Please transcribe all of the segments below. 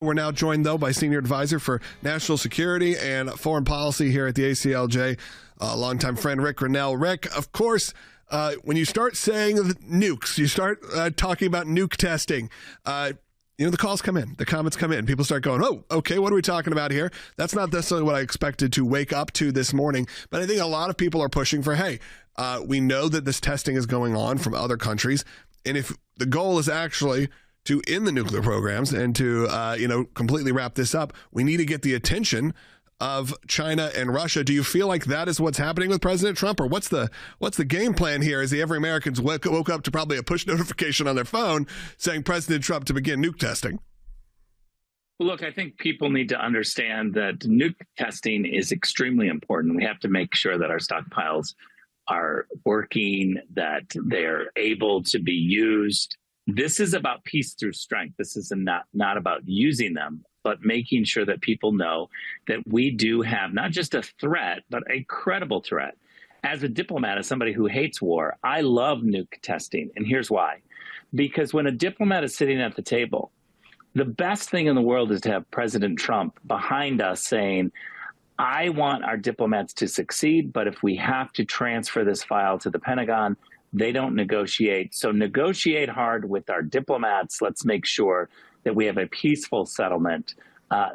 We're now joined, though, by Senior Advisor for National Security and Foreign Policy here at the ACLJ, longtime friend Ric Grenell. Ric, of course, when you start saying nukes, you start talking about nuke testing, the calls come in, the comments come in. People start going, oh, okay, what are we talking about here? That's not necessarily what I expected to wake up to this morning. But I think a lot of people are pushing for, hey, we know that this testing is going on from other countries. And if the goal is actually to end the nuclear programs and to, completely wrap this up, we need to get the attention of China and Russia. Do you feel like that is what's happening with President Trump, or what's the game plan here? Is every American's woke up to probably a push notification on their phone saying President Trump to begin nuke testing? Well, look, I think people need to understand that nuke testing is extremely important. We have to make sure that our stockpiles are working, that they're able to be used. This is about peace through strength. This is not about using them, but making sure that people know that we do have not just a threat, but a credible threat. As a diplomat, as somebody who hates war, I love nuke testing. And here's why. Because when a diplomat is sitting at the table, the best thing in the world is to have President Trump behind us saying, I want our diplomats to succeed, but if we have to transfer this file to the Pentagon, they don't negotiate. So negotiate hard with our diplomats. Let's make sure that we have a peaceful settlement.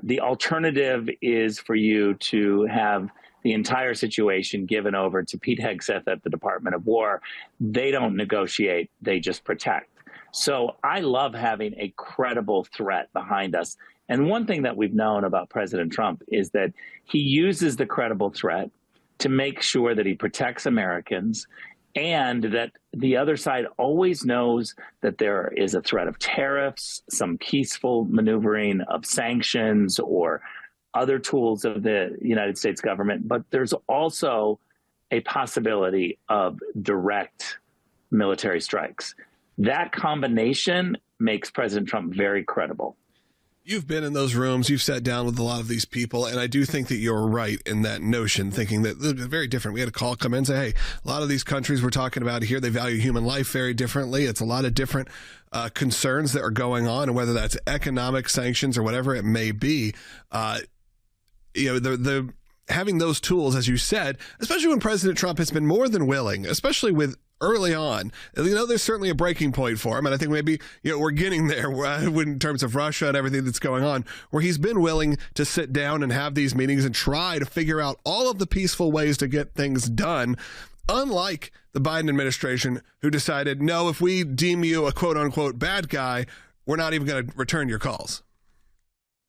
The alternative is for you to have the entire situation given over to Pete Hegseth at the Department of War. They don't negotiate, they just protect. So I love having a credible threat behind us. And one thing that we've known about President Trump is that he uses the credible threat to make sure that he protects Americans, and that the other side always knows that there is a threat of tariffs, some peaceful maneuvering of sanctions or other tools of the United States government. But there's also a possibility of direct military strikes. That combination makes President Trump very credible. You've been in those rooms, you've sat down with a lot of these people, and I do think that you're right in that notion, thinking that they're very different. We had a call come in and say, hey, a lot of these countries we're talking about here, they value human life very differently. It's a lot of different concerns that are going on, and whether that's economic sanctions or whatever it may be, the having those tools, as you said, especially when President Trump has been more than willing, especially with early on, there's certainly a breaking point for him. And I think maybe, we're getting there in terms of Russia and everything that's going on, where he's been willing to sit down and have these meetings and try to figure out all of the peaceful ways to get things done. Unlike the Biden administration, who decided, no, if we deem you a quote unquote bad guy, we're not even going to return your calls.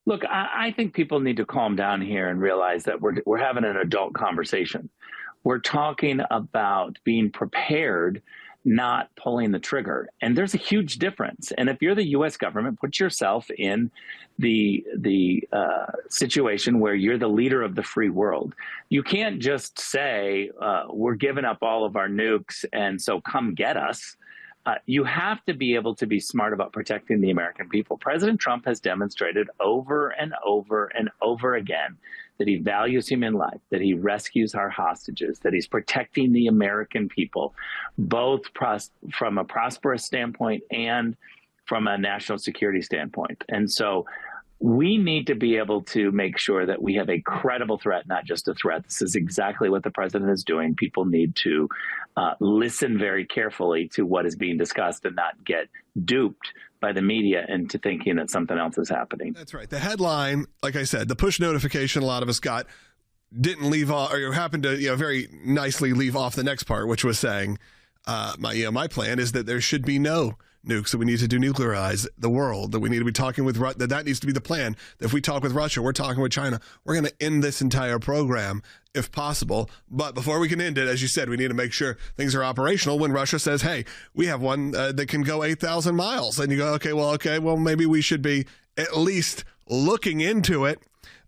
Look, I think people need to calm down here and realize that we're having an adult conversation. We're talking about being prepared, not pulling the trigger. And there's a huge difference. And if you're the U.S. government, put yourself in the situation where you're the leader of the free world. You can't just say, we're giving up all of our nukes, and so come get us. You have to be able to be smart about protecting the American people. President Trump has demonstrated over and over and over again that he values human life, that he rescues our hostages, that he's protecting the American people, both from a prosperous standpoint and from a national security standpoint. And so we need to be able to make sure that we have a credible threat, not just a threat. This is exactly what the president is doing. People need to listen very carefully to what is being discussed and not get duped by the media into thinking that something else is happening. That's right. The headline, like I said, the push notification a lot of us got didn't leave off, or happened to very nicely leave off the next part, which was saying my plan is that there should be no nukes, that we need to denuclearize the world, that we need to be talking with Russia, that needs to be the plan. That if we talk with Russia, we're talking with China, we're going to end this entire program if possible. But before we can end it, as you said, we need to make sure things are operational. When Russia says, hey, we have one that can go 8,000 miles, and you go, okay, well, maybe we should be at least looking into it.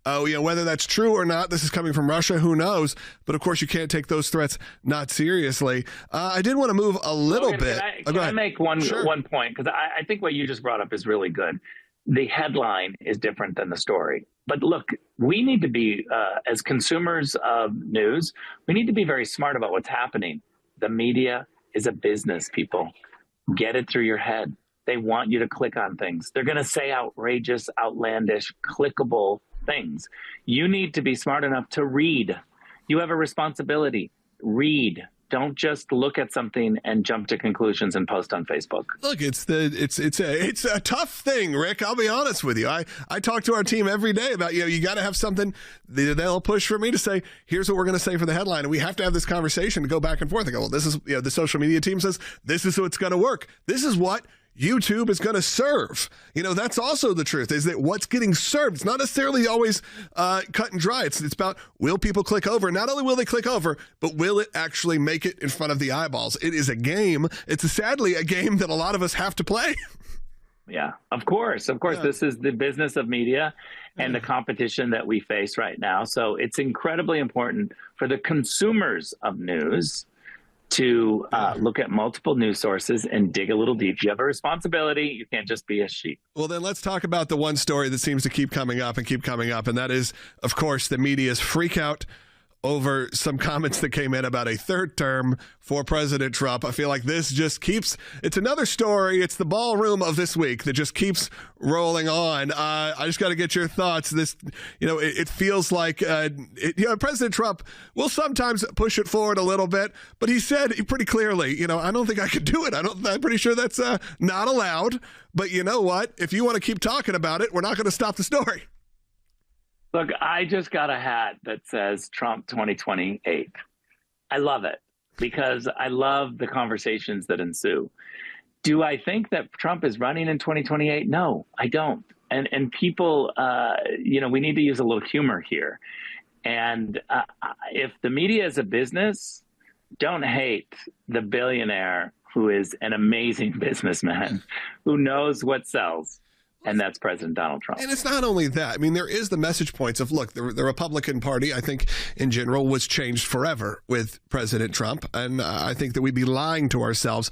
Whether that's true or not, this is coming from Russia, who knows? But of course, you can't take those threats not seriously. I did want to move a little bit. Can I make one point? Because I think what you just brought up is really good. The headline is different than the story. But look, we need to be, as consumers of news, we need to be very smart about what's happening. The media is a business, people. Get it through your head. They want you to click on things. They're going to say outrageous, outlandish, clickable things. You need to be smart enough to read. You have a responsibility. Read. Don't just look at something and jump to conclusions and post on Facebook. Look, it's a tough thing, Rick. I'll be honest with you. I talk to our team every day about, you got to have something. They'll push for me to say, here's what we're going to say for the headline. And we have to have this conversation to go back and forth. I go, well, this is, the social media team says, this is what's going to work. This is what YouTube is going to serve. That's also the truth, is that what's getting served, it's not necessarily always cut and dry. It's about, will people click over? Not only will they click over, but will it actually make it in front of the eyeballs? It is a game. It's sadly a game that a lot of us have to play. Yeah, of course. Yeah. This is the business of media and the competition that we face right now. So it's incredibly important for the consumers of news to look at multiple news sources and dig a little deep. You have a responsibility. You can't just be a sheep. Well, then let's talk about the one story that seems to keep coming up. And that is, of course, the media's freak out over some comments that came in about a third term for President Trump. I feel like this just it's another story. It's the ballroom of this week that just keeps rolling on. I just got to get your thoughts. It feels like, President Trump will sometimes push it forward a little bit, but he said pretty clearly, I don't think I could do it. I'm pretty sure that's not allowed. But you know what? If you want to keep talking about it, we're not going to stop the story. Look, I just got a hat that says Trump 2028. I love it because I love the conversations that ensue. Do I think that Trump is running in 2028? No, I don't. And people, we need to use a little humor here. And if the media is a business, don't hate the billionaire who is an amazing businessman who knows what sells. And that's President Donald Trump. And it's not only that. I mean, there is the message points of, look, the Republican Party, I think, in general, was changed forever with President Trump. And I think that we'd be lying to ourselves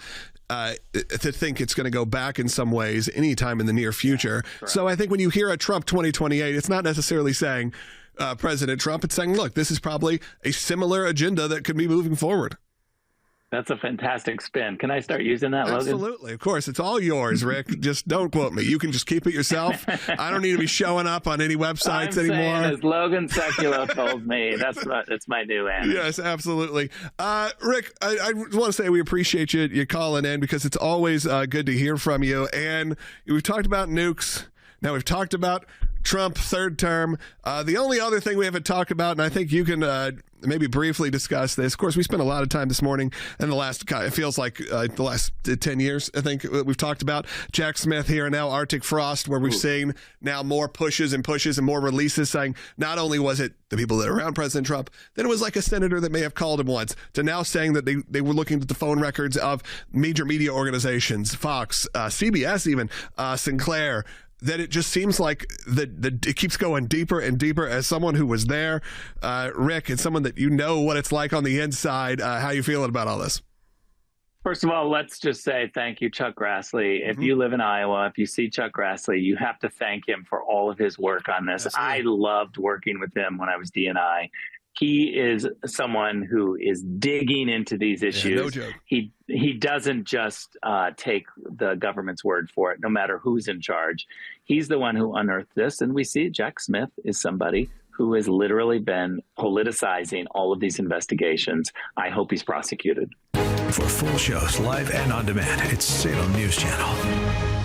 to think it's going to go back in some ways anytime in the near future. Yeah, so I think when you hear a Trump 2028, it's not necessarily saying President Trump. It's saying, look, this is probably a similar agenda that could be moving forward. That's a fantastic spin. Can I start using that, Logan? Absolutely. Of course. It's all yours, Rick. Just don't quote me. You can just keep it yourself. I don't need to be showing up on any websites anymore. As Logan Sekulow told me, that's my new answer. Yes, absolutely. Rick, I want to say we appreciate you calling in because it's always good to hear from you. And we've talked about nukes. Now we've talked about Trump third term. The only other thing we haven't talked about, and I think you can maybe briefly discuss this. Of course, we spent a lot of time this morning and it feels like the last 10 years, I think we've talked about Jack Smith here and now Arctic Frost, where we've seen now more pushes and more releases saying not only was it the people that are around President Trump, then it was like a senator that may have called him once, to now saying that they were looking at the phone records of major media organizations, Fox, CBS even, Sinclair, that it just seems like it keeps going deeper and deeper. As someone who was there, Rick, and someone that what it's like on the inside, how you feeling about all this? First of all, let's just say thank you, Chuck Grassley. If you live in Iowa, if you see Chuck Grassley, you have to thank him for all of his work on this. Absolutely. I loved working with him when I was DNI. He is someone who is digging into these issues. No joke. He doesn't just take the government's word for it, no matter who's in charge. He's the one who unearthed this. And we see Jack Smith is somebody who has literally been politicizing all of these investigations. I hope he's prosecuted. For full shows, live and on demand, it's Salem News Channel.